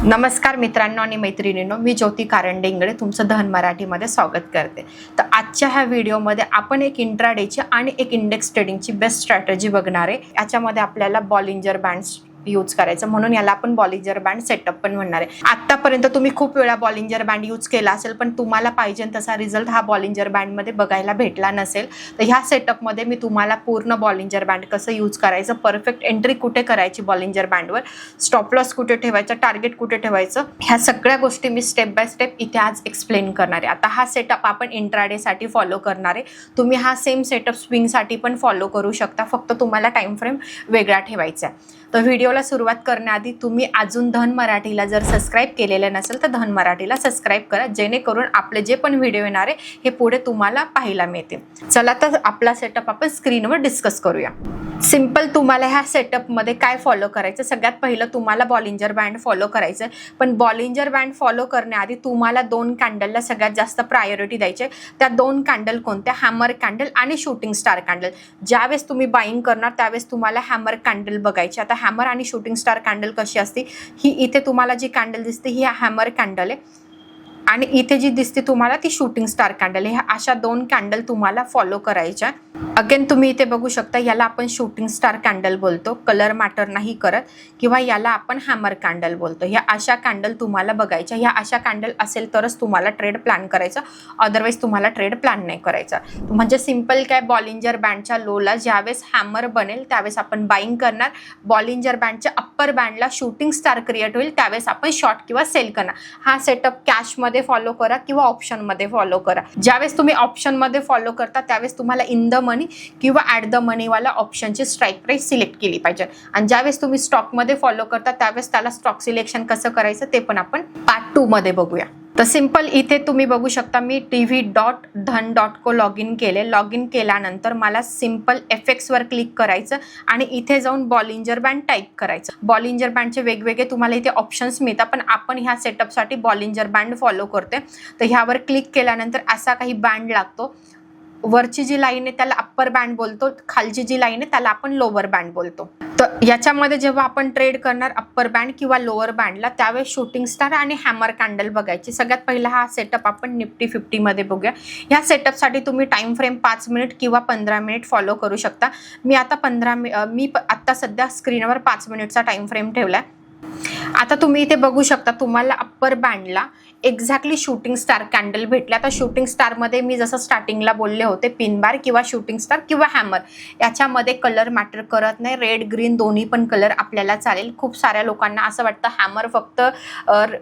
नमस्कार मित्रांनो आणि मैत्रिणींनो, मी ज्योती कारंडे इंगळे तुमचं धन मराठीमध्ये स्वागत करते। तर आजच्या ह्या व्हिडिओमध्ये आपण एक इंट्राडेची आणि एक इंडेक्स ट्रेडिंगची बेस्ट स्ट्रॅटेजी बघणार आहे। याच्यामध्ये आपल्याला बॉलिंजर बँड्स यूज करायचं, म्हणून याला आपण बॉलिंजर बँड सेटअप पण म्हणणार आहे। आतापर्यंत तुम्ही खूप वेळा बॉलिंजर बँड यूज केला असेल, पण तुम्हाला पाहिजे तसा रिझल्ट हा बॉलिंजर बँडमध्ये बघायला भेटला नसेल, तर ह्या सेटअपमध्ये मी तुम्हाला पूर्ण बॉलिंजर बँड कसं यूज करायचं, परफेक्ट एंट्री कुठे करायची बॉलिंजर बँडवर, स्टॉप लॉस कुठे ठेवायचं, टार्गेट कुठे ठेवायचं, ह्या सगळ्या गोष्टी मी स्टेप बाय स्टेप इथे आज एक्सप्लेन करणार आहे। आता हा सेटअप आपण इंट्राडेसाठी फॉलो करणार आहे। तुम्ही हा सेम सेटअप स्विंगसाठी पण फॉलो करू शकता, फक्त तुम्हाला टाइम फ्रेम वेगळा ठेवायचा आहे। तर व्हिडिओला सुरुवात करण्याआधी तुम्ही अजून धन मराठीला जर सबस्क्राइब केलेलं नसेल तर धन मराठीला सबस्क्राइब करा, जेणेकरून आपले जे पण व्हिडिओ येणार आहे हे पुढे तुम्हाला पाहायला मिळतील। चला तर आपला सेटअप आपण स्क्रीनवर डिस्कस करूया। सिंपल तुम्हाला ह्या सेटअपमध्ये काय फॉलो करायचं, सगळ्यात पहिलं तुम्हाला बॉलिंजर बँड फॉलो करायचं आहे। पण बॉलिंजर बँड फॉलो करण्याआधी तुम्हाला दोन कॅन्डलला सगळ्यात जास्त प्रायोरिटी द्यायची। त्या दोन कॅन्डल कोणत्या, हॅमर कॅन्डल आणि शूटिंग स्टार कॅन्डल। ज्यावेळेस तुम्ही बाईंग करणार त्यावेळेस तुम्हाला हॅमर कॅन्डल बघायची। आता हॅमर आणि शूटिंग स्टार कॅन्डल कशी असते, ही इथे तुम्हाला जी कॅन्डल दिसते ही हॅमर कॅन्डल आहे आणि इथे जी दिसते तुम्हाला ती शूटिंग स्टार कॅन्डल आहे। ह्या अशा दोन कॅन्डल तुम्हाला फॉलो करायच्या। अगेन तुम्ही इथे बघू शकता, याला आपण शूटिंग स्टार कॅन्डल बोलतो, कलर मॅटर नाही करत, किंवा याला आपण हॅमर कॅन्डल बोलतो। ह्या अशा कॅन्डल तुम्हाला बघायच्या। ह्या अशा कॅन्डल असेल तरच तुम्हाला ट्रेड प्लॅन करायचा, अदरवाईज तुम्हाला ट्रेड प्लॅन नाही करायचा। म्हणजे सिंपल काय, बॉलिंजर बँडच्या लोला ज्यावेळेस हॅमर बनेल त्यावेळेस आपण बाईंग करणार, बॉलिंजर बँडच्या अप्पर बँडला शूटिंग स्टार क्रिएट होईल त्यावेळेस आपण शॉर्ट किंवा सेल करणार। हा सेटअप कॅशमध्ये फॉलो करा किंवा ऑप्शनमध्ये फॉलो करा। ज्यावेळेस तुम्ही ऑप्शनमध्ये फॉलो करता त्यावेळेस तुम्हाला इन द मनी किंवा ॲट द मनी वाला ऑप्शनची स्ट्राईक प्राइस सिलेक्ट केली पाहिजे। आणि ज्यावेळेस तुम्ही स्टॉकमध्ये फॉलो करता त्यावेळेस त्याला स्टॉक सिलेक्शन कसं करायचं ते पण आपण पार्ट 2 मध्ये बघूया। तर सिंपल इथे तुम्ही बघू शकता, मी tv.dhan.co लॉग इन केले। लॉग इन केल्यानंतर मला सिंपल FX वर क्लिक करायचं आणि इथे जाऊन बॉलिंजर बँड टाईप करायचं। बॉलिंजर बँडचे वेगवेगळे तुम्हाला इथे ऑप्शन्स मिळतात, पण आपण ह्या सेटअपसाठी बॉलिंजर बँड फॉलो करते। तर ह्यावर क्लिक केल्यानंतर असा काही बँड लागतो। वरची जी लाईन आहे त्याला अप्पर बँड बोलतो, खालची जी लाईन आहे त्याला आपण लोअर बँड बोलतो। तर याच्यामध्ये जेव्हा आपण ट्रेड करणार अप्पर बँड किंवा लोअर बँडला, त्यावेळेस शूटिंग स्टार आणि हॅमर कॅन्डल बघायची। सगळ्यात पहिला हा सेटअप आपण निफ्टी 50 मध्ये बघूया। ह्या सेटअपसाठी तुम्ही टाइम फ्रेम 5 मिनिट किंवा 15 मिनिट फॉलो करू शकता। मी आता सध्या स्क्रीनवर 5 मिनिटचा टाइम फ्रेम ठेवलाय। आता तुम्ही इथे बघू शकता, तुम्हाला अप्पर बँडला एक्झॅक्टली शूटिंग स्टार कॅन्डल भेटल्या। आता शूटिंग स्टार मध्ये मी जसं स्टार्टिंगला बोलले होते, पिन बार किंवा शूटिंग स्टार किंवा हॅमर, याच्यामध्ये कलर मॅटर करत नाही, रेड ग्रीन दोन्ही पण कलर आपल्याला चालेल। खूप साऱ्या लोकांना असं वाटतं हॅमर फक्त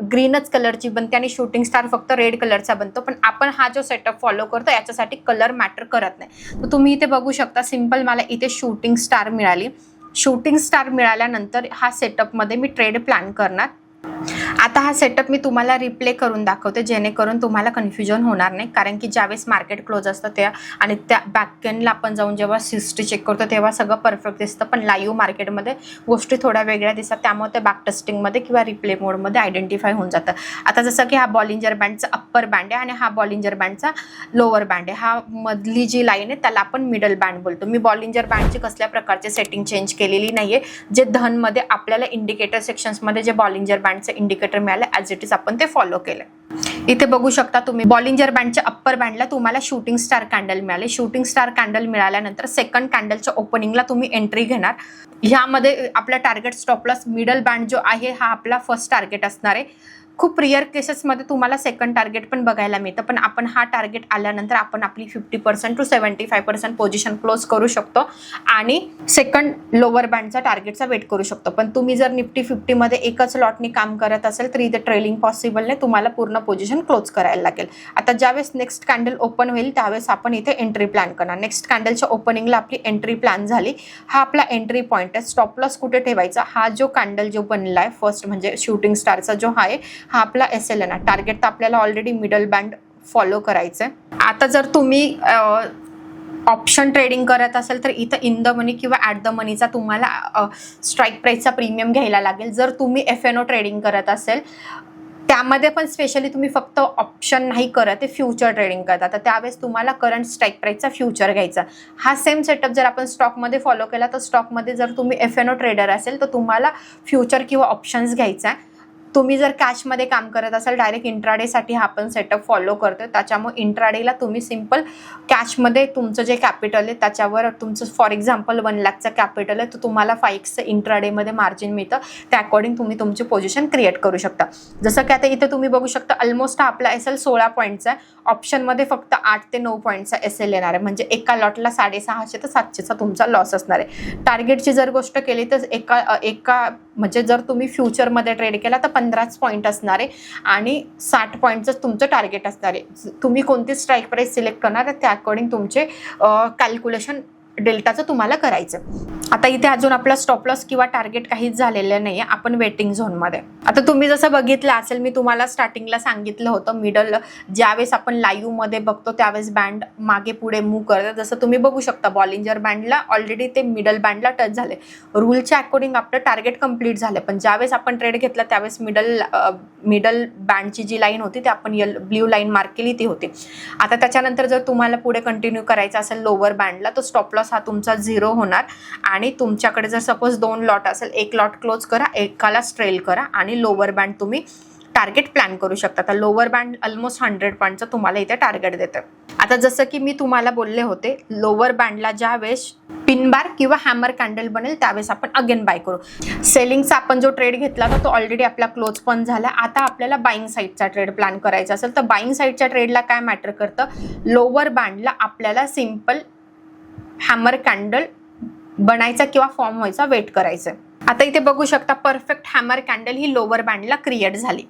ग्रीनच कलरची बनते आणि शूटिंग स्टार फक्त रेड कलरचा बनतो, पण आपण हा जो सेटअप फॉलो करतो याच्यासाठी कलर मॅटर करत नाही। तर तुम्ही इथे बघू शकता, सिंपल मला इथे शूटिंग स्टार मिळाली। शूटिंग स्टार मिळाल्यानंतर हा सेटअपमध्ये मी ट्रेड प्लॅन करणार। आता हा सेटअप मी तुम्हाला रिप्ले करून दाखवते, जेणेकरून तुम्हाला कन्फ्युजन होणार नाही, कारण की ज्यावेळेस मार्केट क्लोज असतं त्या आणि त्या बॅकएंडला आपण जाऊन जेव्हा हिस्ट्री चेक करतो तेव्हा सगळं परफेक्ट दिसतं, पण लाईव्ह मार्केटमध्ये गोष्टी थोड्या वेगळ्या दिसतात, त्यामुळे ते बॅक टेस्टिंगमध्ये किंवा रिप्ले मोडमध्ये आयडेंटिफाय होऊन जातं। आता जसं की हा बॉलिंजर बँडचा अप्पर बँड आहे आणि हा बॉलिंजर बँडचा लोअर बँड आहे। हा मधली जी लाईन आहे त्याला आपण मिडल बँड बोलतो। मी बॉलिंजर बँडची कसल्या प्रकारचे सेटिंग चेंज केलेली नाहीये। जे धनमध्ये आपल्याला इंडिकेटर सेक्शन्समध्ये जे बॉलिंजर बँडचं इंडिकेटर मिळालं ॲज इट इज आपण ते फॉलो केलं। इथे बघू शकता तुम्ही, बॉलिंजर बँडच्या अप्पर बँडला तुम्हाला शूटिंग स्टार कॅन्डल मिळाले। शूटिंग स्टार कॅन्डल मिळाल्यानंतर सेकंड कॅन्डलच्या ओपनिंगला तुम्ही एंट्री घेणार। ह्यामध्ये आपला target stop loss middle band जो आहे हा आपला फर्स्ट टार्गेट असणार आहे। खूप रिअर केसेसमध्ये तुम्हाला सेकंड टार्गेट पण बघायला मिळतं, पण आपण हा टार्गेट आल्यानंतर आपण आपली 50% टू 75% पोझिशन क्लोज करू शकतो आणि सेकंड लोअर बँडचा टार्गेटचा वेट करू शकतो। पण तुम्ही जर निफ्टी 50 मध्ये एकच लॉटनी काम करत असेल तर इथे ट्रेलिंग पॉसिबल नाही, तुम्हाला पूर्ण पोझिशन क्लोज करायला लागेल। आता ज्यावेळेस नेक्स्ट कॅन्डल ओपन होईल त्यावेळेस आपण इथे एंट्री प्लॅन करणार। नेक्स्ट कॅन्डलच्या ओपनिंगला आपली एंट्री प्लॅन झाली। हा आपला एंट्री पॉईंट आहे। स्टॉप लॉस कुठे ठेवायचा, हा जो कॅन्डल जो बनला आहे फर्स्ट म्हणजे शूटिंग स्टारचा जो आहे हा आपला SLN आहे। टार्गेट तर आपल्याला ऑलरेडी मिडल बँड फॉलो करायचं आहे। आता जर तुम्ही ऑप्शन ट्रेडिंग करत असेल तर इथं इन द मनी किंवा ॲट द मनीचा तुम्हाला स्ट्राईक प्राईसचा प्रीमियम घ्यायला लागेल। जर तुम्ही FNO ट्रेडिंग करत असेल त्यामध्ये पण स्पेशली तुम्ही फक्त ऑप्शन नाही करत आहे, फ्युचर ट्रेडिंग करता, तर त्यावेळेस तुम्हाला करंट स्ट्राईक प्राईसचा फ्युचर घ्यायचा। हा सेम सेटअप जर आपण स्टॉकमध्ये फॉलो केला तर स्टॉकमध्ये जर तुम्ही FNO ट्रेडर असेल तर तुम्हाला फ्युचर किंवा ऑप्शन्स घ्यायचा आहे। तुम्ही जर कॅशमध्ये काम करत असाल डायरेक्ट इंट्राडेसाठी हा आपण सेटअप फॉलो करतो. त्याच्यामुळे इंट्राडेला तुम्ही सिम्पल कॅशमध्ये तुमचं जे कॅपिटल आहे त्याच्यावर तुमचं फॉर एक्झाम्पल 1 लाखचं कॅपिटल आहे तर तुम्हाला 5x इंट्राडेमध्ये मार्जिन मिळतं. त्या अकॉर्डिंग तुम्ही तुमची पोझिशन क्रिएट करू शकता. जसं की आता इथे तुम्ही बघू शकता ऑलमोस्ट आपला SL 16 पॉईंटचा आहे. ऑप्शनमध्ये फक्त 8 ते 9 पॉईंटचा SL येणार आहे. म्हणजे एका लॉटला 650 ते 700चा तुमचा लॉस असणार आहे. टार्गेटची जर गोष्ट केली तर एका म्हणजे जर तुम्ही फ्युचरमध्ये ट्रेड केला तर 15 पॉईंट असणार आहे आणि 60 पॉईंटचं तुमचं टार्गेट असणार आहे. तुम्ही कोणती स्ट्राईक प्राईस सिलेक्ट करणार आहे त्या अकॉर्डिंग तुमचे कॅल्क्युलेशन डेल्टाचं तुम्हाला करायचं. आता इथे अजून आपला स्टॉप लॉस किंवा टार्गेट काहीच झालेलं नाही आहे. आपण वेटिंग झोनमध्ये. आता तुम्ही जसं बघितलं असेल मी तुम्हाला स्टार्टिंगला सांगितलं होतं मिडल ज्यावेळेस आपण लाईव्हमध्ये बघतो त्यावेळेस बँड मागे पुढे मूव्ह करतं. जसं तुम्ही बघू शकता बॉलिंजर बँडला ऑलरेडी ते मिडल बँडला टच झाले. रूलच्या अकॉर्डिंग आपलं टार्गेट कंप्लीट झालं. पण ज्यावेळेस आपण ट्रेड घेतला त्यावेळेस मिडल बँडची जी लाईन होती ती आपण ब्ल्यू लाईन मार्क केली ती होती. आता त्याच्यानंतर जर तुम्हाला पुढे कंटिन्यू करायचं असेल लोअर बँडला तर स्टॉप लॉस हा तुमचा 0 होणार आणि तुमच्याकडे जर सपोज 2 लॉट असेल एक लॉट क्लोज करा एकाला स्ट्रेल करा आणि लोअर बँड तुम्ही टार्गेट प्लॅन करू शकता. तर लोअर बँड ऑलमोस्ट 100 पॉईंटचं तुम्हाला इथे टार्गेट देतं. आता जसं की मी तुम्हाला बोलले होते लोअर बँडला ज्या वेळेस पिन बार किंवा हॅमर कॅन्डल बनेल त्यावेळेस आपण अगेन बाय करू. सेलिंगचा आपण जो ट्रेड घेतला होता तो ऑलरेडी आपला क्लोज पण झाला. आता आपल्याला बाईंग साईडचा ट्रेड प्लॅन करायचा असेल तर बाईंग साईडच्या ट्रेडला काय मॅटर करतं लोअर बँडला आपल्याला सिम्पल हॅमर कॅन्डल बनायचा किंवा फॉर्म व्हायचा वेट करायचं. आता इथे बघू शकता परफेक्ट हॅमर कॅन्डल ही लोअर बँडला क्रिएट झाली.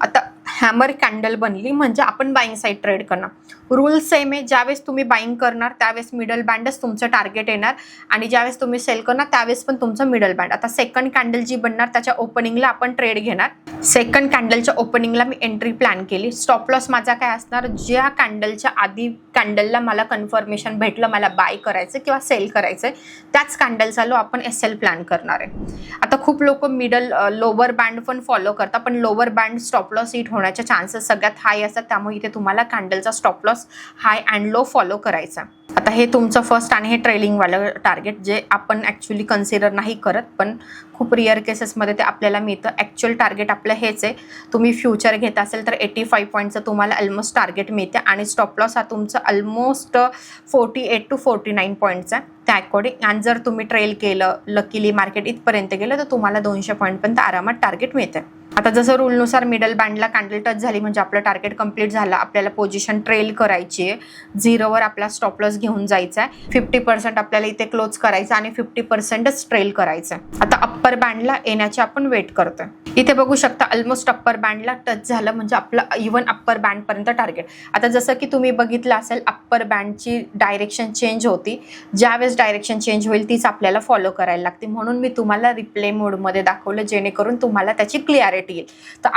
आता हॅमर कॅन्डल बनली म्हणजे आपण बाईंग साईड ट्रेड करणार. रूल सेम आहे. ज्यावेळेस तुम्ही बाईंग करणार त्यावेळेस मिडल बँडच तुमचं टार्गेट येणार आणि ज्यावेळेस तुम्ही सेल करणार त्यावेळेस पण तुमचं मिडल बँड. आता सेकंड कॅन्डल जी बनणार त्याच्या ओपनिंगला आपण ट्रेड घेणार. सेकंड कॅन्डलच्या ओपनिंगला मी एंट्री प्लॅन केली. स्टॉप लॉस माझा काय असणार ज्या कॅन्डलच्या आधी कॅन्डलला मला कन्फर्मेशन भेटलं मला बाय करायचं किंवा सेल करायचं त्याच कॅन्डलचा लो आपण SL प्लॅन करणार आहे. आता खूप लोक लोअर बँड पण फॉलो करतात पण lower band stop loss hit होण्याचे चान्सेस सगळ्यात हाय असतात. त्यामुळे इथे तुम्हाला कॅन्डलचा stop loss high and low follow करायचा. आता हे तुमचं फर्स्ट आणि हे ट्रेलिंगवालं टार्गेट जे आपण ॲक्च्युली कन्सिडर नाही करत पण खूप रिअर केसेसमध्ये ते आपल्याला मिळतं. ॲक्च्युअल टार्गेट आपलं हेच आहे. तुम्ही फ्युचर घेत असेल तर 85 पॉईंटचं तुम्हाला ऑलमोस्ट टार्गेट मिळते आणि स्टॉप लॉस हा तुमचा ऑलमोस्ट 48 to 49 पॉईंटचा त्या अकॉर्डिंग. आणि जर तुम्ही ट्रेल केलं लकीली मार्केट इथपर्यंत गेलं तर तुम्हाला 200 पॉईंटपर्यंत आरामात टार्गेट मिळते. आता जसं रूलनुसार मिडल बँडला कॅन्डल टच झाली म्हणजे आपलं टार्गेट कंप्लीट झालं. आपल्याला पोझिशन ट्रेल करायची आहे. 0वर आपला स्टॉप लॉस घेऊन जायचा आहे. 50% आपल्याला इथे क्लोज करायचं आणि 50%च ट्रेल करायचं आहे. आता अप्पर बँडला येण्याची आपण वेट करतोय. इथे बघू शकता ऑलमोस्ट अप्पर बँडला टच झालं म्हणजे आपलं इव्हन अप्पर बँडपर्यंत टार्गेट. आता जसं की तुम्ही बघितलं असेल अप्पर बँडची डायरेक्शन चेंज होती. ज्यावेळेस डायरेक्शन चेंज होईल तीच आपल्याला फॉलो करायला लागते. म्हणून मी तुम्हाला रिप्ले मोडमध्ये दाखवलं जेणेकरून तुम्हाला त्याची क्लिअरिटी येईल. तर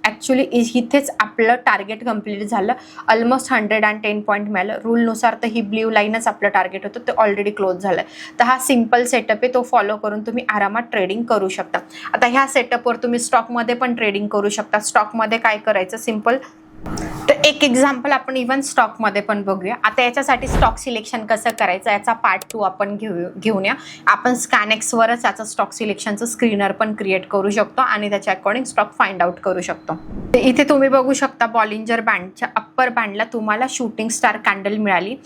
ॲक्च्युली इथेच आपलं टार्गेट कंप्लीट झालं. ऑलमोस्ट 110 पॉईंट मिळालं. रूलनुसार तर ही ब्ल्यू लाईनच आपलं टार्गेट होतं ते ऑलरेडी क्लोज झालं. तर हा सिम्पल सेटअप आहे तो फॉलो करून तुम्ही आरामात ट्रेडिंग करू शकता. आता ह्या सेटअपवर तुम्ही स्टॉकमध्ये पण ट्रेडिंग करू शकता. स्टॉकमध्ये काय करायचं सिम्पल तर एक एक्झाम्पल आपण इव्हन स्टॉकमध्ये पण बघूया. आता याच्यासाठी स्टॉक सिलेक्शन कसं करायचं याचा पार्ट 2 आपण घेऊन या. आपण स्कॅनएक्सवरच याचं स्टॉक सिलेक्शनचं स्क्रीनर पण क्रिएट करू शकतो आणि त्याच्या अकॉर्डिंग स्टॉक फाइंड आउट करू शकतो. इथे तुम्ही बघू शकता बॉलिंजर बँडच्या अप्पर बँडला तुम्हाला शूटिंग स्टार कॅन्डल मिळाली.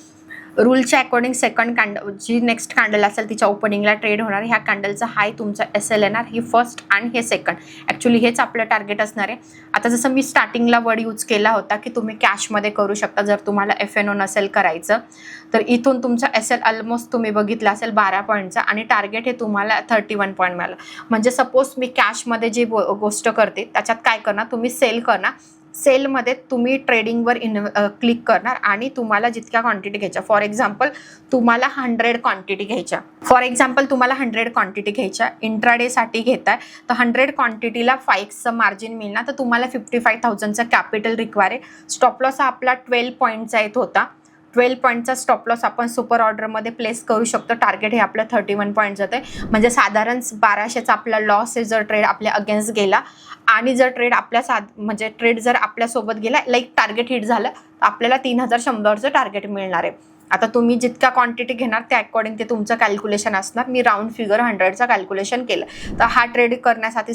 रूलच्या अकॉर्डिंग सेकंड कॅन्डल जी नेक्स्ट कॅन्डल असेल तिच्या ओपनिंगला ट्रेड होणार. ह्या कॅन्डलचा हाय तुमचा SL येणार. ही फर्स्ट आणि हे सेकंड. ॲक्च्युली हेच आपलं टार्गेट असणार आहे. आता जसं मी स्टार्टिंगला वर्ड यूज केला होता की तुम्ही कॅशमध्ये करू शकता जर तुम्हाला FNO नसेल करायचं तर इथून तुमचा SL ऑलमोस्ट तुम्ही बघितला असेल 12 पॉईंटचा आणि टार्गेट हे तुम्हाला 31 पॉईंट मिळालं. म्हणजे सपोज मी कॅशमध्ये जी गोष्ट करते त्याच्यात काय करणार तुम्ही सेल करणार. सेलमध्ये तुम्ही ट्रेडिंगवर क्लिक करणार आणि तुम्हाला जितक्या क्वांटिटी घ्यायच्या फॉर एक्झाम्पल तुम्हाला 100 क्वांटिटी घ्यायच्या इंट्राडेसाठी घेताय तर 100 क्वांटिटीला 5चं मार्जिन मिळणार. तर तुम्हाला 55,000चं कॅपिटल रिक्वायर आहे. स्टॉप लॉस हा आपला 12 पॉईंटचा येत होता. 12 पॉईंटचा स्टॉप लॉस आपण सुपर ऑर्डरमध्ये प्लेस करू शकतो. टार्गेट हे आपलं 31 पॉईंट जातं आहे म्हणजे साधारण 1200चा आपला लॉस आहे जर ट्रेड आपल्या अगेन्स्ट गेला आणि जर ट्रेड ट्रेड जर आपल्यासोबत गेला लाईक टार्गेट हिट झालं तर आपल्याला 3100चं टार्गेट मिळणार आहे. आता तुम्ही जितका क्वांटिटी घेणार त्या अकॉर्डिंग ते तुमचं कॅल्क्युलेशन असणार. मी राऊंड फिगर 100चा कॅल्क्युलेशन केलं. तर हा ट्रेड करण्यासाठी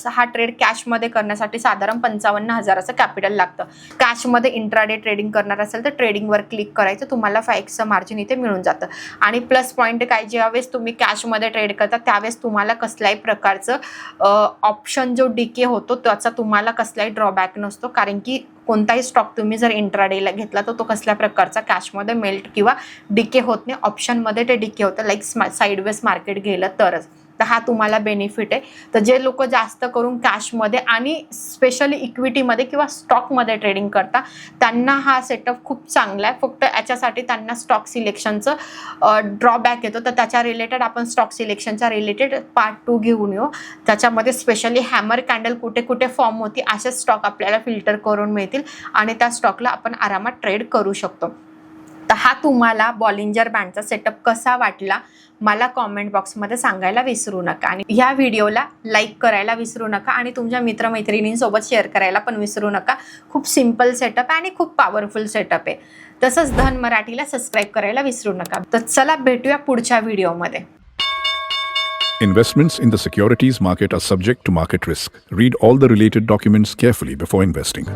हा ट्रेड कॅशमध्ये करण्यासाठी साधारण 55,000चं कॅपिटल लागतं. कॅशमध्ये इंट्राडे ट्रेडिंग करणार असेल तर ट्रेडिंगवर क्लिक करायचं, तुम्हाला 5x मार्जिन इथे मिळून जातं. आणि प्लस पॉईंट काय, ज्यावेळेस तुम्ही कॅशमध्ये ट्रेड करता त्यावेळेस तुम्हाला कसल्याही प्रकारचं ऑप्शन जो डीके होतो त्याचा तुम्हाला कसलाही ड्रॉबॅक नसतो, कारण की कोणताही स्टॉक तुम्ही जर इंट्राडेला घेतला तर तो कसल्या प्रकारचा कॅशमध्ये मेल्ट किंवा डीके होत नाही. ऑप्शनमध्ये ते डीके होतं, लाईक साईडवेज मार्केट गेलं तरच. तर हा तुम्हाला बेनिफिट आहे. तर जे लोक जास्त करून कॅशमध्ये आणि स्पेशली इक्विटीमध्ये किंवा स्टॉकमध्ये ट्रेडिंग करता त्यांना हा सेटअप खूप चांगला आहे. फक्त याच्यासाठी त्यांना स्टॉक सिलेक्शनचं ड्रॉबॅक येतो. तर त्याच्या रिलेटेड आपण स्टॉक सिलेक्शनच्या रिलेटेड पार्ट 2 घेऊन येऊ. त्याच्यामध्ये स्पेशली हॅमर कॅन्डल कुठे कुठे फॉर्म होती असे स्टॉक आपल्याला फिल्टर करून मिळतील आणि त्या स्टॉकला आपण आरामात ट्रेड करू शकतो. तर हा तुम्हाला बॉलिंजर बँडचा सेटअप कसा वाटला मला कॉमेंट बॉक्समध्ये सांगायला विसरू नका. आणि ह्या व्हिडिओला लाईक करायला विसरू नका आणि तुमच्या मित्रमैत्रिणींसोबत शेअर करायला पण विसरू नका. खूप सिम्पल सेटअप आहे आणि खूप पॉवरफुल सेटअप आहे. तसंच धन मराठीला सबस्क्राईब करायला विसरू नका. तर चला भेटूया पुढच्या व्हिडिओमध्ये. Investments in the securities market are subject to market risk. Read all the related documents carefully before investing.